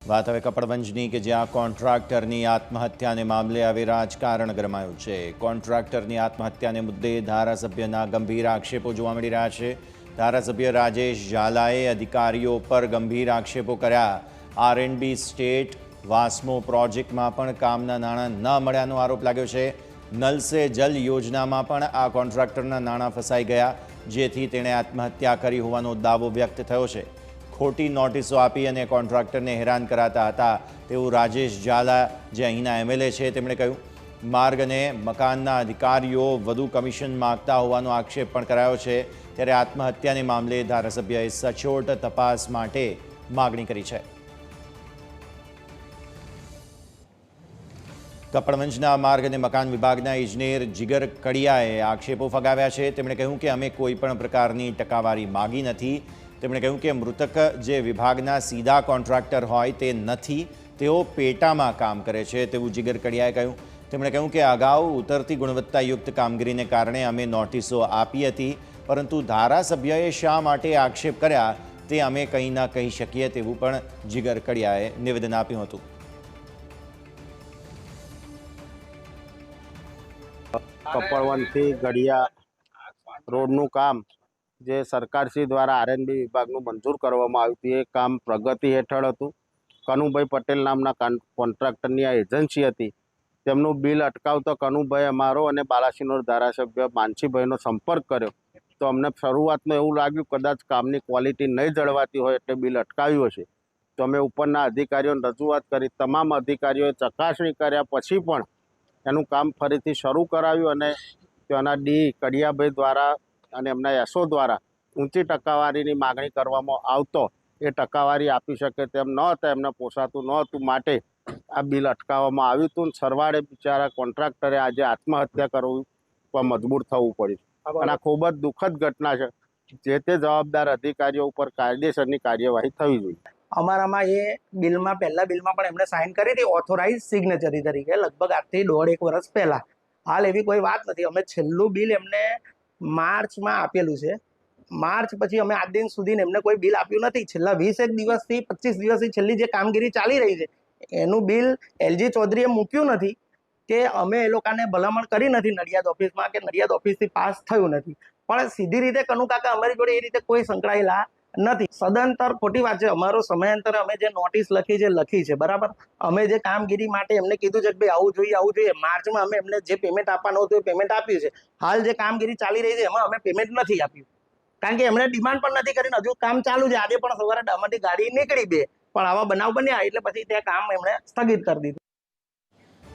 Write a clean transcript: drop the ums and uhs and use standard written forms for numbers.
વાત હવે કપડવંજની કે જ્યાં કોન્ટ્રાક્ટરની આત્મહત્યાને મામલે હવે રાજકારણ ગરમાયું છે। કોન્ટ્રાક્ટરની આત્મહત્યાને મુદ્દે ધારાસભ્યના ગંભીર આક્ષેપો જોવા મળી રહ્યા છે। ધારાસભ્ય રાજેશ ઝાલાએ અધિકારીઓ પર ગંભીર આક્ષેપો કર્યા। આર&બી સ્ટેટ વાસ્મો પ્રોજેક્ટમાં પણ કામના નાણાં ન મળ્યાનો આરોપ લાગ્યો છે। નલ સે જલ યોજનામાં પણ આ કોન્ટ્રાક્ટરના નાણાં ફસાઈ ગયા, જેથી તેણે આત્મહત્યા કરી હોવાનો દાવો વ્યક્ત થયો છે। खोटी नोटिसों आपी अने कॉन्ट्राक्टर ने हैरान कराता हता तेवुं राजेश झाला जे अहींना एमएलए छे तेमणे कह्युं। मार्ग अने मकानना अधिकारीओ वधु कमिशन मांगता होवानो आक्षेप पण करायो छे। त्यारे आत्महत्याने मामले धारासभ्यए सचोट तपास माटे मागणी करी छे। कपड़वंजना मार्ग अने मकान विभागना इजनेर जिगर कड़ियाए आक्षेपो फगाव्या छे। तेमणे कह्युं के अमे कोईपण प्रकारनी टकावारी मागी नथी। તેમણે કહ્યું કે મૃતક જે વિભાગના સીધા કોન્ટ્રાક્ટર હોય તે નથી, તેઓ પેટામાં કામ કરે છે તેવું જીગર કડિયાએ કહ્યું। તેમણે કહ્યું કે અગાઉ ઉતરતી ગુણવત્તાયુક્ત કામગીરીને કારણે અમે નોટિસો આપી હતી, પરંતુ ધારાસભ્યએ શા માટે આક્ષેપ કર્યા તે અમે કંઈ ન કહી શકીએ તેવું પણ જીગર કડિયાએ નિવેદન આપ્યું હતું। કપડવંજથી ગઢિયા રોડનું કામ જે સરકારશ્રી દ્વારા આર&બી વિભાગનું મંજૂર કરવામાં આવ્યું હતું, એ કામ પ્રગતિ હેઠળ હતું। કનુભાઈ પટેલ નામના કોન્ટ્રાક્ટરની આ એજન્સી હતી, તેમનું બિલ અટકાવતો કનુભાઈ અમારો અને બાલાસિનોર ધારાસભ્ય માનસીભાઈનો સંપર્ક કર્યો તો અમને શરૂઆતમાં એવું લાગ્યું કદાચ કામની ક્વોલિટી નહીં જળવાતી હોય એટલે બિલ અટકાવ્યું હશે। તો અમે ઉપરના અધિકારીઓને રજૂઆત કરી, તમામ અધિકારીઓએ ચકાસણી કર્યા પછી પણ એનું કામ ફરીથી શરૂ કરાવ્યું અને ત્યાંના ડી કડિયાભાઈ દ્વારા અને એમના એસો દ્વારા ઊંચી ટકાવારીની માગણી કરવામાં આવતો એ ટકાવારી આપી શકે તેમ ન હતા, એમને પોસાતું ન હતું, માટે આ બિલ અટકાવવામાં આવ્યું હતું। સરવાળે બિચારા કોન્ટ્રાક્ટરે આજે આત્મહત્યા કરવું પર મજબૂર થવું પડ્યું અને આ ખૂબ જ દુઃખદ ઘટના છે। જે તે જવાબદાર અધિકારીઓ ઉપર કાયદેસરની કાર્યવાહી થવી જોઈએ। અમારામાં એ બિલમાં પહેલા બિલમાં પણ એમણે સાઇન કરી હતી ઓથોરાઇઝ સિગ્નેચરી તરીકે, લગભગ આજથી 1.5 વર્ષ પહેલા। હાલ એવી કોઈ વાત નથી। અમે છેલ્લું બિલ એમને માર્ચમાં આપેલું છે। માર્ચ પછી અમે આજ દિન સુધી એમને કોઈ બિલ આપ્યું નથી। છેલ્લા 20 દિવસથી 25 દિવસથી છેલ્લી જે કામગીરી ચાલી રહી છે એનું બિલ એલજી ચૌધરીએ મૂક્યું નથી કે અમે એ લોકોને ભલામણ કરી નથી નડિયાદ ઓફિસમાં કે નડિયાદ ઓફિસથી પાસ થયું નથી, પણ સીધી રીતે કનુ કાકા અમારી જોડે એ રીતે કોઈ સંકળાયેલા નથી। સદંતર ખોટી વાત છે। અમારો સમયાંતરે અમે જે નોટિસ લખી છે બરાબર, અમે જે કામગીરી માટે એમને કીધું છે કે ભાઈ આવું જોઈએ। માર્ચમાં અમે એમને જે પેમેન્ટ આપવાનું હતું એ પેમેન્ટ આપ્યું છે। હાલ જે કામગીરી ચાલી રહી છે એમાં અમે પેમેન્ટ નથી આપ્યું, કારણ કે એમણે ડિમાન્ડ પણ નથી કરીને હજુ કામ ચાલુ છે। આજે પણ સવારે અમારી ગાડી નીકળી બે, પણ આવા બનાવ બન્યા એટલે પછી તે કામ એમણે સ્થગિત કરી દીધું।